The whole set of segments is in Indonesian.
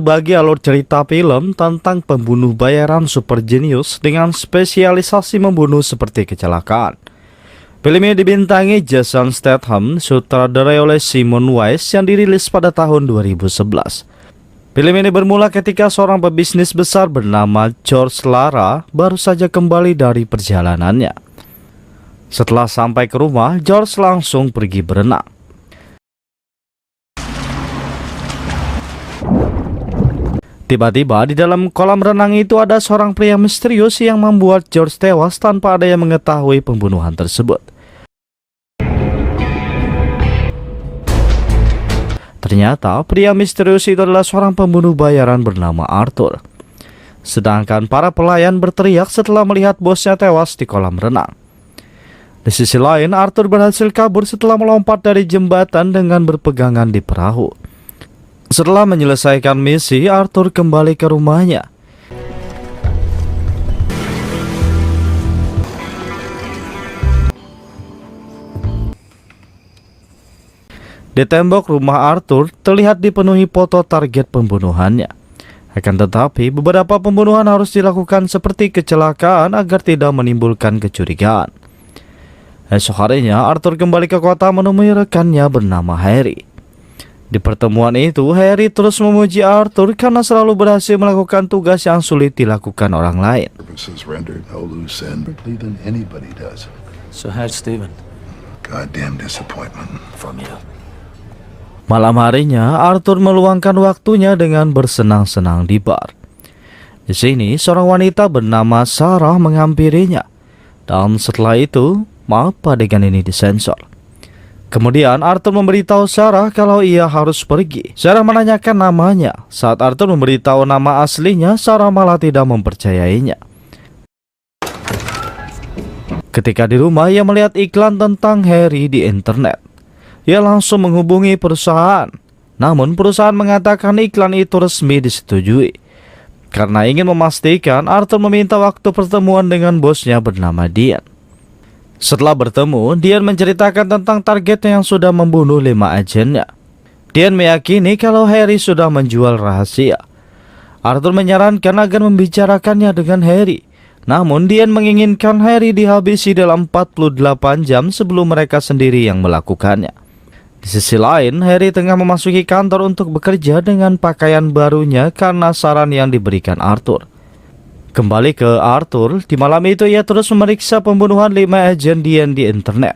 Bagi alur cerita film tentang pembunuh bayaran super jenius dengan spesialisasi membunuh seperti kecelakaan. Film ini dibintangi Jason Statham, sutradarai oleh Simon Wise yang dirilis pada tahun 2011. Film ini bermula ketika seorang pebisnis besar bernama George Lara baru saja kembali dari perjalanannya. Setelah sampai ke rumah, George langsung pergi berenang. Tiba-tiba di dalam kolam renang itu ada seorang pria misterius yang membuat George tewas tanpa ada yang mengetahui pembunuhan tersebut. Ternyata pria misterius itu adalah seorang pembunuh bayaran bernama Arthur. Sedangkan para pelayan berteriak setelah melihat bosnya tewas di kolam renang. Di sisi lain, Arthur berhasil kabur setelah melompat dari jembatan dengan berpegangan di perahu. Setelah menyelesaikan misi, Arthur kembali ke rumahnya. Di tembok rumah Arthur terlihat dipenuhi foto target pembunuhannya. Akan tetapi, beberapa pembunuhan harus dilakukan seperti kecelakaan agar tidak menimbulkan kecurigaan. Esok harinya, Arthur kembali ke kota menemui rekannya bernama Harry. Di pertemuan itu, Harry terus memuji Arthur karena selalu berhasil melakukan tugas yang sulit dilakukan orang lain. So how's Stephen? Goddamn disappointment From you. Malam harinya, Arthur meluangkan waktunya dengan bersenang-senang di bar. Di sini, seorang wanita bernama Sarah menghampirinya. Dan setelah itu, maaf adegan ini disensor. Kemudian Arthur memberitahu Sarah kalau ia harus pergi. Sarah menanyakan namanya. Saat Arthur memberitahu nama aslinya, Sarah malah tidak mempercayainya. Ketika di rumah, ia melihat iklan tentang Harry di internet. Ia langsung menghubungi perusahaan. Namun perusahaan mengatakan iklan itu resmi disetujui. Karena ingin memastikan, Arthur meminta waktu pertemuan dengan bosnya bernama Dian. Setelah bertemu, Dian menceritakan tentang targetnya yang sudah membunuh 5 agennya. Dian meyakini kalau Harry sudah menjual rahasia. Arthur menyarankan agar membicarakannya dengan Harry. Namun Dian menginginkan Harry dihabisi dalam 48 jam sebelum mereka sendiri yang melakukannya. Di sisi lain, Harry tengah memasuki kantor untuk bekerja dengan pakaian barunya karena saran yang diberikan Arthur. Kembali ke Arthur, di malam itu ia terus memeriksa pembunuhan 5 agen Dian di internet.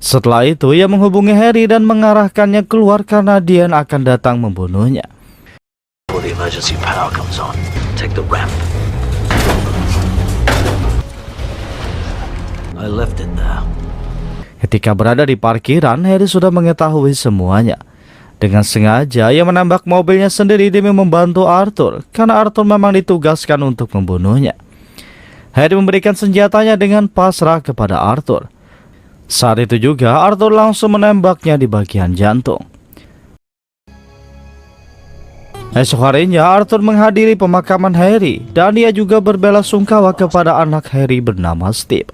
Setelah itu, ia menghubungi Harry dan mengarahkannya keluar karena Dian akan datang membunuhnya. Before the emergency power comes on, take the ramp. I left it there. Ketika berada di parkiran, Harry sudah mengetahui semuanya. Dengan sengaja, ia menembak mobilnya sendiri demi membantu Arthur, karena Arthur memang ditugaskan untuk membunuhnya. Harry memberikan senjatanya dengan pasrah kepada Arthur. Saat itu juga, Arthur langsung menembaknya di bagian jantung. Esok harinya, Arthur menghadiri pemakaman Harry, dan ia juga berbelasungkawa kepada anak Harry bernama Steve.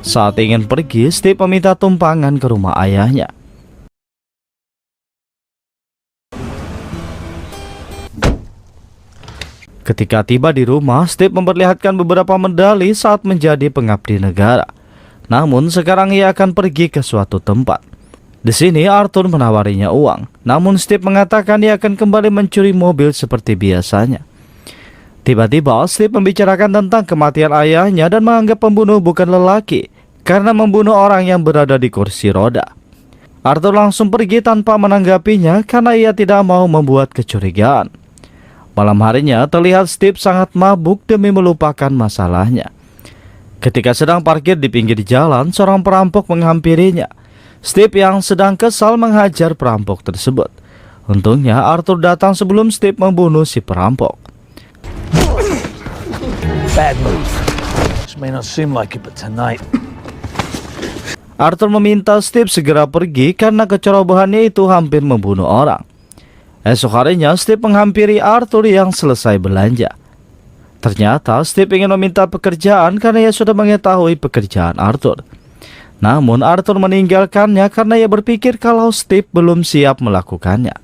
Saat ingin pergi, Steve meminta tumpangan ke rumah ayahnya. Ketika tiba di rumah, Steve memperlihatkan beberapa medali saat menjadi pengabdi negara. Namun sekarang ia akan pergi ke suatu tempat. Di sini Arthur menawarinya uang. Namun Steve mengatakan dia akan kembali mencuri mobil seperti biasanya. Tiba-tiba Steve membicarakan tentang kematian ayahnya dan menganggap pembunuh bukan lelaki karena membunuh orang yang berada di kursi roda. Arthur langsung pergi tanpa menanggapinya karena ia tidak mau membuat kecurigaan. Malam harinya terlihat Steve sangat mabuk demi melupakan masalahnya. Ketika sedang parkir di pinggir jalan, seorang perampok menghampirinya. Steve yang sedang kesal menghajar perampok tersebut. Untungnya Arthur datang sebelum Steve membunuh si perampok. Bad move. This may not seem like it, but tonight. Arthur meminta Steve segera pergi karena kecerobohannya itu hampir membunuh orang. Esok harinya Steve menghampiri Arthur yang selesai belanja. Ternyata Steve ingin meminta pekerjaan karena ia sudah mengetahui pekerjaan Arthur. Namun Arthur meninggalkannya karena ia berpikir kalau Steve belum siap melakukannya.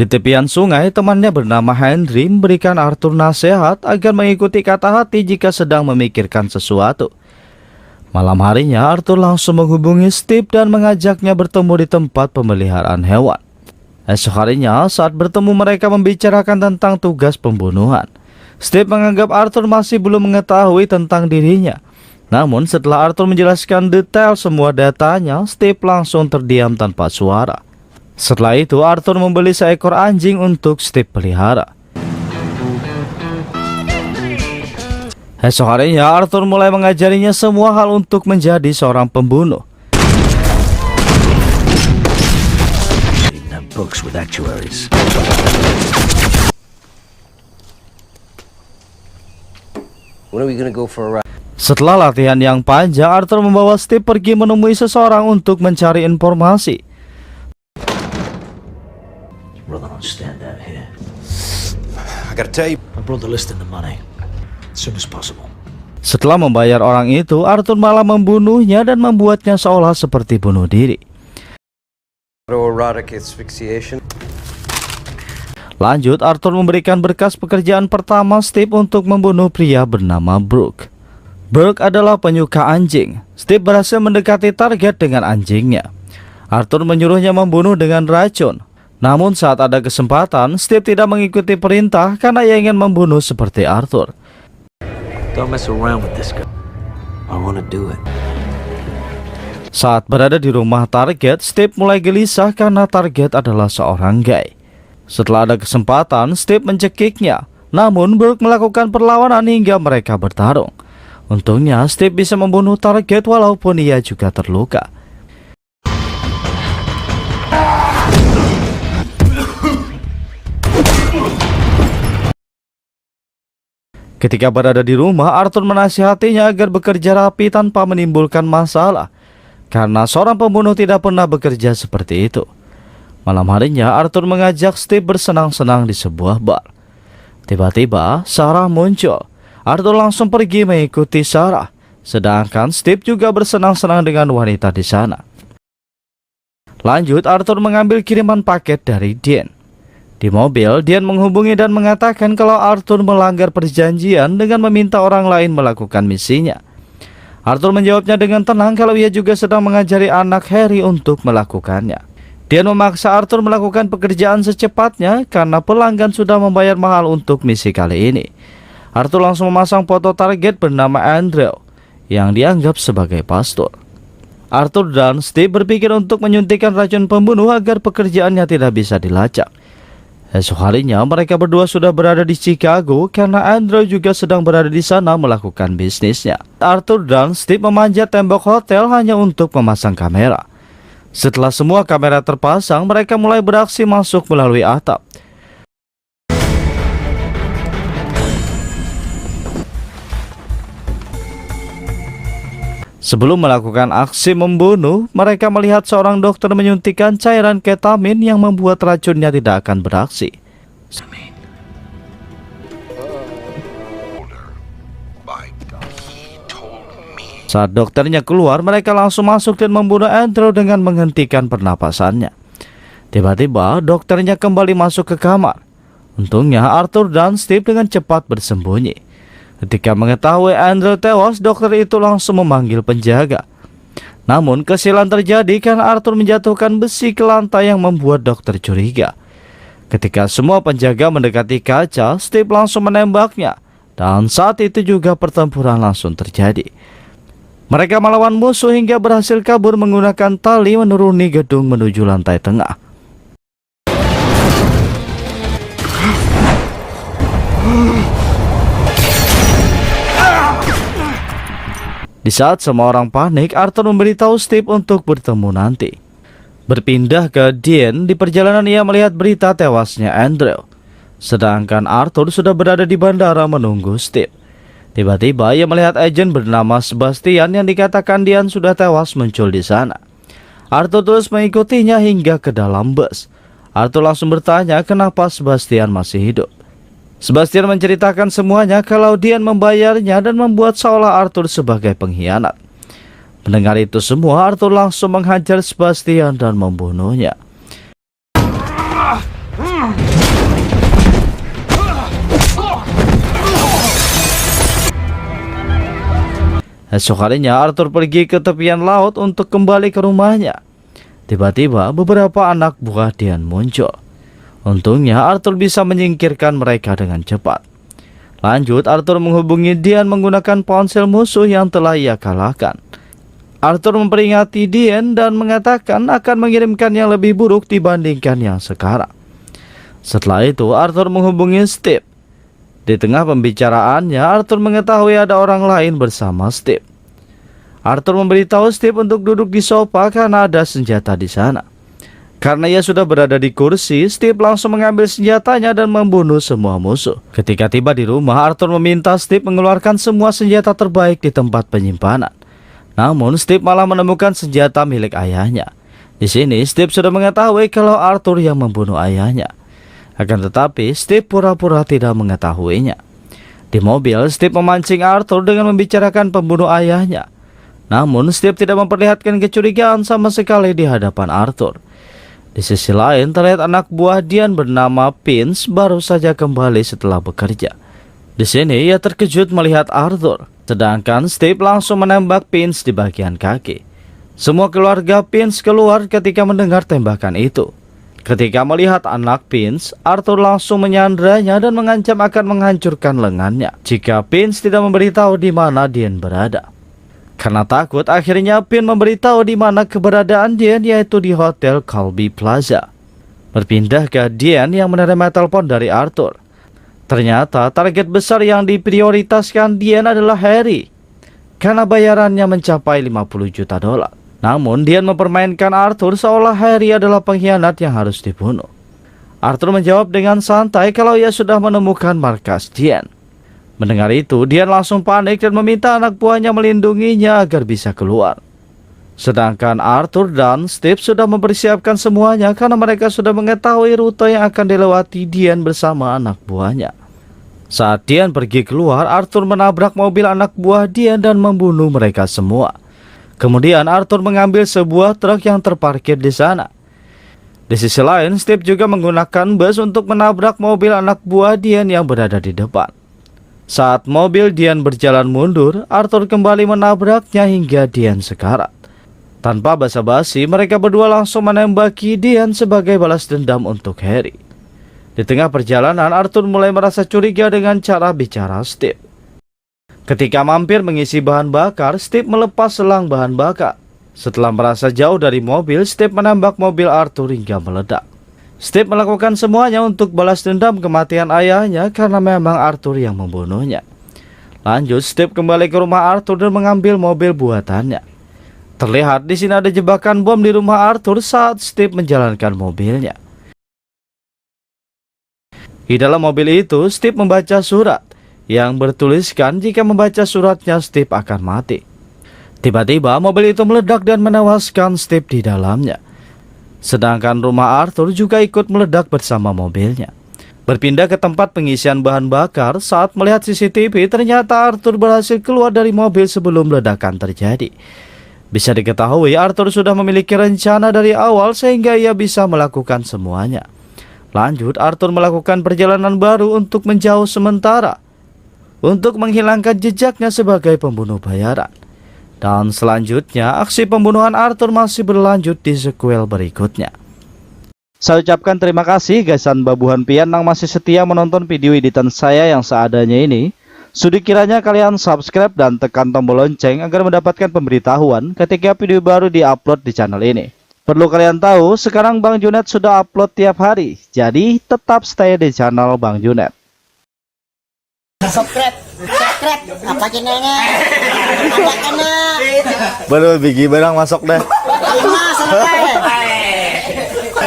Di Di tepian sungai, temannya bernama Henry memberikan Arthur nasihat agar mengikuti kata hati jika sedang memikirkan sesuatu. Malam harinya, Arthur langsung menghubungi Steve dan mengajaknya bertemu di tempat pemeliharaan hewan. Esok harinya, saat bertemu mereka membicarakan tentang tugas pembunuhan. Steve menganggap Arthur masih belum mengetahui tentang dirinya. Namun setelah Arthur menjelaskan detail semua datanya, Steve langsung terdiam tanpa suara. Setelah itu, Arthur membeli seekor anjing untuk Steve pelihara. Esok harinya, Arthur mulai mengajarinya semua hal untuk menjadi seorang pembunuh. Books with actuaries. When are we gonna go for a ride? Setelah latihan yang panjang, Arthur membawa Steve pergi menemui seseorang untuk mencari informasi. Brother, don't stand out here. I gotta tell you. My brother listed the money as soon as possible. Setelah membayar orang itu, Arthur malah membunuhnya dan membuatnya seolah seperti bunuh diri. Autoerotic asphyxiation. Lanjut, Arthur memberikan berkas pekerjaan pertama Steve untuk membunuh pria bernama Brooke. Brooke adalah penyuka anjing. Steve berhasil mendekati target dengan anjingnya. Arthur menyuruhnya membunuh dengan racun. Namun saat ada kesempatan, Steve tidak mengikuti perintah karena ia ingin membunuh seperti Arthur. Don't mess around with this guy. I wanna do it. Saat berada di rumah target, Steve mulai gelisah karena target adalah seorang gay. Setelah ada kesempatan, Steve mencekiknya. Namun Brooke melakukan perlawanan hingga mereka bertarung. Untungnya Steve bisa membunuh target walaupun ia juga terluka. Ketika berada di rumah, Arthur menasihatinya agar bekerja rapi tanpa menimbulkan masalah, karena seorang pembunuh tidak pernah bekerja seperti itu. Malam harinya, Arthur mengajak Steve bersenang-senang di sebuah bar. Tiba-tiba, Sarah muncul. Arthur langsung pergi mengikuti Sarah, sedangkan Steve juga bersenang-senang dengan wanita di sana. Lanjut, Arthur mengambil kiriman paket dari Dean. Di mobil, Dean menghubungi dan mengatakan kalau Arthur melanggar perjanjian dengan meminta orang lain melakukan misinya. Arthur menjawabnya dengan tenang kalau ia juga sedang mengajari anak Harry untuk melakukannya. Dean memaksa Arthur melakukan pekerjaan secepatnya karena pelanggan sudah membayar mahal untuk misi kali ini. Arthur langsung memasang foto target bernama Andrew yang dianggap sebagai pastor. Arthur dan Steve berpikir untuk menyuntikkan racun pembunuh agar pekerjaannya tidak bisa dilacak. Esok harinya mereka berdua sudah berada di Chicago karena Andrew juga sedang berada di sana melakukan bisnisnya. Arthur dan Steve memanjat tembok hotel hanya untuk memasang kamera. Setelah semua kamera terpasang, mereka mulai beraksi masuk melalui atap. Sebelum melakukan aksi membunuh, mereka melihat seorang dokter menyuntikkan cairan ketamin yang membuat racunnya tidak akan beraksi. Saat dokternya keluar, mereka langsung masuk dan membunuh Andrew dengan menghentikan pernapasannya. Tiba-tiba, dokternya kembali masuk ke kamar. Untungnya, Arthur dan Steve dengan cepat bersembunyi. Ketika mengetahui Andrew tewas, dokter itu langsung memanggil penjaga. Namun kesialan terjadi karena Arthur menjatuhkan besi ke lantai yang membuat dokter curiga. Ketika semua penjaga mendekati kaca, Steve langsung menembaknya. Dan saat itu juga pertempuran langsung terjadi. Mereka melawan musuh hingga berhasil kabur menggunakan tali menuruni gedung menuju lantai tengah. Di saat semua orang panik, Arthur memberitahu Steve untuk bertemu nanti. Berpindah ke Dean, di perjalanan ia melihat berita tewasnya Andrew. Sedangkan Arthur sudah berada di bandara menunggu Steve. Tiba-tiba ia melihat agen bernama Sebastian yang dikatakan Dean sudah tewas muncul di sana. Arthur terus mengikutinya hingga ke dalam bus. Arthur langsung bertanya kenapa Sebastian masih hidup. Sebastian menceritakan semuanya kalau Dean membayarnya dan membuat seolah Arthur sebagai pengkhianat. Mendengar itu semua, Arthur langsung menghajar Sebastian dan membunuhnya. Esok harinya Arthur pergi ke tepian laut untuk kembali ke rumahnya. Tiba-tiba beberapa anak buah Dian muncul. Untungnya Arthur bisa menyingkirkan mereka dengan cepat. Lanjut, Arthur menghubungi Dian menggunakan ponsel musuh yang telah ia kalahkan. Arthur memperingati Dian dan mengatakan akan mengirimkan yang lebih buruk dibandingkan yang sekarang. Setelah itu, Arthur menghubungi Steve. Di tengah pembicaraannya, Arthur mengetahui ada orang lain bersama Steve. Arthur memberitahu Steve untuk duduk di sofa karena ada senjata di sana. Karena ia sudah berada di kursi, Steve langsung mengambil senjatanya dan membunuh semua musuh. Ketika tiba di rumah, Arthur meminta Steve mengeluarkan semua senjata terbaik di tempat penyimpanan. Namun, Steve malah menemukan senjata milik ayahnya. Di sini, Steve sudah mengetahui kalau Arthur yang membunuh ayahnya. Akan tetapi, Steve pura-pura tidak mengetahuinya. Di mobil, Steve memancing Arthur dengan membicarakan pembunuh ayahnya. Namun, Steve tidak memperlihatkan kecurigaan sama sekali di hadapan Arthur. Di sisi lain, terlihat anak buah Dian bernama Vince baru saja kembali setelah bekerja. Di sini, ia terkejut melihat Arthur. Sedangkan Steve langsung menembak Vince di bagian kaki. Semua keluarga Vince keluar ketika mendengar tembakan itu. Ketika melihat anak Vince, Arthur langsung menyandranya dan mengancam akan menghancurkan lengannya jika Vince tidak memberitahu di mana Dian berada. Karena takut, akhirnya Vince memberitahu di mana keberadaan Dian, yaitu di Hotel Colby Plaza. Berpindah ke Dian yang menerima telepon dari Arthur. Ternyata target besar yang diprioritaskan Dian adalah Harry, karena bayarannya mencapai 50 juta dolar. Namun, Dian mempermainkan Arthur seolah Harry adalah pengkhianat yang harus dibunuh. Arthur menjawab dengan santai kalau ia sudah menemukan markas Dian. Mendengar itu, Dian langsung panik dan meminta anak buahnya melindunginya agar bisa keluar. Sedangkan Arthur dan Steve sudah mempersiapkan semuanya karena mereka sudah mengetahui rute yang akan dilewati Dian bersama anak buahnya. Saat Dian pergi keluar, Arthur menabrak mobil anak buah Dian dan membunuh mereka semua. Kemudian Arthur mengambil sebuah truk yang terparkir di sana. Di sisi lain, Steve juga menggunakan bus untuk menabrak mobil anak buah Dian yang berada di depan. Saat mobil Dian berjalan mundur, Arthur kembali menabraknya hingga Dian sekarat. Tanpa basa-basi, mereka berdua langsung menembaki Dian sebagai balas dendam untuk Harry. Di tengah perjalanan, Arthur mulai merasa curiga dengan cara bicara Steve. Ketika mampir mengisi bahan bakar, Steve melepas selang bahan bakar. Setelah merasa jauh dari mobil, Steve menembak mobil Arthur hingga meledak. Steve melakukan semuanya untuk balas dendam kematian ayahnya karena memang Arthur yang membunuhnya. Lanjut, Steve kembali ke rumah Arthur dan mengambil mobil buatannya. Terlihat di sini ada jebakan bom di rumah Arthur saat Steve menjalankan mobilnya. Di dalam mobil itu, Steve membaca surat yang bertuliskan jika membaca suratnya Steve akan mati. Tiba-tiba mobil itu meledak dan menewaskan Steve di dalamnya. Sedangkan rumah Arthur juga ikut meledak bersama mobilnya. Berpindah ke tempat pengisian bahan bakar, saat melihat CCTV ternyata Arthur berhasil keluar dari mobil sebelum ledakan terjadi. Bisa diketahui Arthur sudah memiliki rencana dari awal sehingga ia bisa melakukan semuanya. Lanjut, Arthur melakukan perjalanan baru untuk menjauh sementara untuk menghilangkan jejaknya sebagai pembunuh bayaran. Dan selanjutnya, aksi pembunuhan Arthur masih berlanjut di sequel berikutnya. Saya ucapkan terima kasih gasan babuhan pian yang masih setia menonton video editan saya yang seadanya ini. Sudi kiranya kalian subscribe dan tekan tombol lonceng agar mendapatkan pemberitahuan ketika video baru diupload di channel ini. Perlu kalian tahu, sekarang Bang Junet sudah upload tiap hari, jadi tetap stay di channel Bang Junet. Subscribe apa channelnya? Ada kena. Baru bigi barang masuk deh.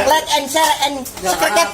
Like and share and subscribe.